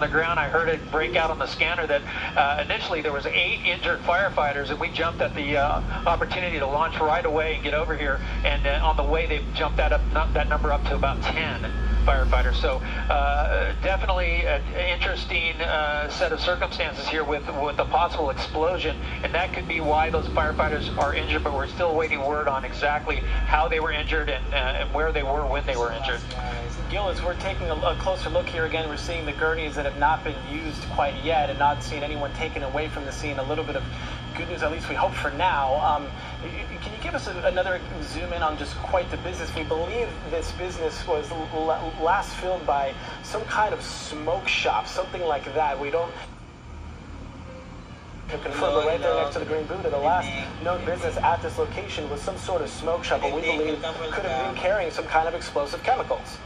on the ground. I heard it break out on the scanner that initially there was 8 injured firefighters, and we jumped at the opportunity to launch right away and get over here. And on the way, they jumped that number up to about 10 firefighters. So definitely an interesting set of circumstances here with a possible explosion, and that could be why those firefighters are injured, but we're still waiting word on exactly how they were injured and where they were when they were injured. Gil, as we're taking a closer look here again, we're seeing the gurneys that have not been used quite yet and not seeing anyone taken away from the scene. A little bit of good news, at least we hope for now. Can you give us another zoom in on just quite the business? We believe this business was last filmed by some kind of smoke shop, something like that. We don't confirm, but right there next to the green Buddha, the last known business at this location was some sort of smoke shop, but we believe could have been carrying some kind of explosive chemicals.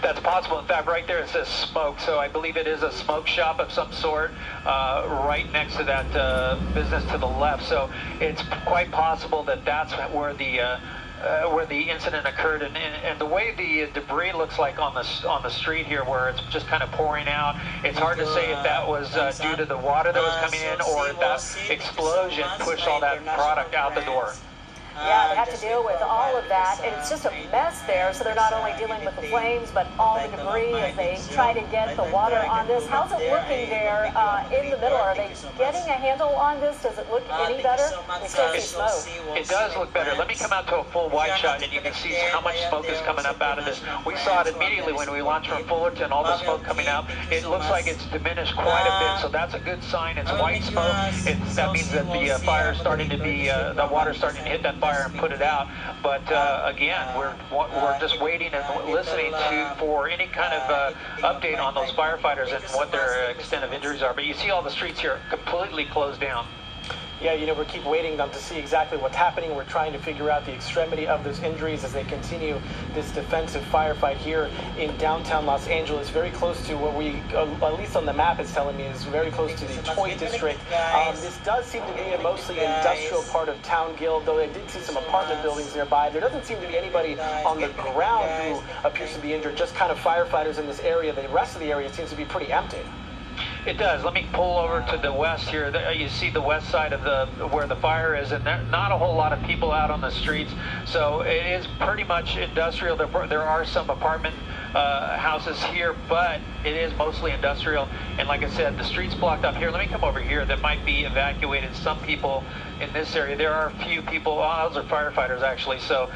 That's possible. In fact, right there it says smoke, so I believe it is a smoke shop of some sort right next to that business to the left. So it's quite possible that that's where the incident occurred, and the way the debris looks like on the street here, where it's just kind of pouring out, it's hard to say if that was due to the water that was coming in, or if that explosion pushed all that product out the door. Yeah, they have to deal with all of that, and it's just a mess there, so they're not only dealing with the flames, but all the debris as they try to get the water on this. How's it looking there in the middle? Are they getting a handle on this? Does it look any better? We still see smoke. It does look better. Let me come out to a full wide shot, and you can see how much smoke is coming up out of this. We saw it immediately when we launched from Fullerton, all the smoke coming out. It looks like it's diminished quite a bit, so that's a good sign. It's white smoke. That means that the fire's starting to be, the water's starting to hit that fire and put it out. But again, we're just waiting and listening for any kind of update on those firefighters and what their extent of injuries are. But you see all the streets here completely closed down. Yeah, you know, we keep waiting to see exactly what's happening. We're trying to figure out the extremity of those injuries as they continue this defensive firefight here in downtown Los Angeles, very close to what we, at least on the map it's telling me, is very close to the Toy District. This does seem to be a mostly industrial part of town, Gil, though I did see some apartment buildings nearby. There doesn't seem to be anybody on the ground who appears to be injured, just kind of firefighters in this area. The rest of the area seems to be pretty empty. It does. Let me pull over to the west here. You see the west side of where the fire is, and there's not a whole lot of people out on the streets. So it is pretty much industrial. There are some apartment houses here, but it is mostly industrial. And like I said, the street's blocked off here. Let me come over here. That might be evacuated. Some people in this area. There are a few people. Oh, those are firefighters actually. So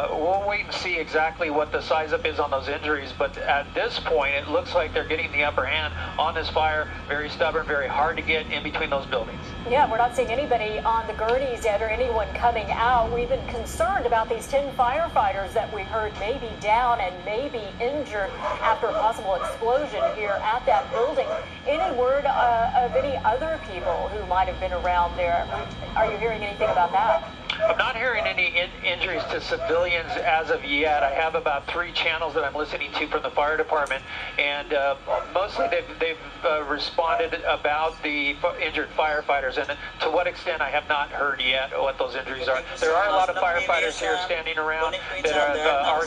we'll wait and see exactly what the size up is on those injuries. But at this point, it looks like they're getting the upper hand on this fire. Very stubborn, very hard to get in between those buildings. Yeah, we're not seeing anybody on the gurneys yet or anyone coming out. We've been concerned about these 10 firefighters that we heard may be down and may be injured after a possible explosion here at that building. Any word of any other people who might have been around there? Are you hearing anything about that? I'm not hearing any injuries to civilians as of yet. I have about 3 channels that I'm listening to from the fire department, and mostly they've responded about the injured firefighters, and to what extent I have not heard yet what those injuries are. There are a lot of firefighters here standing around that are already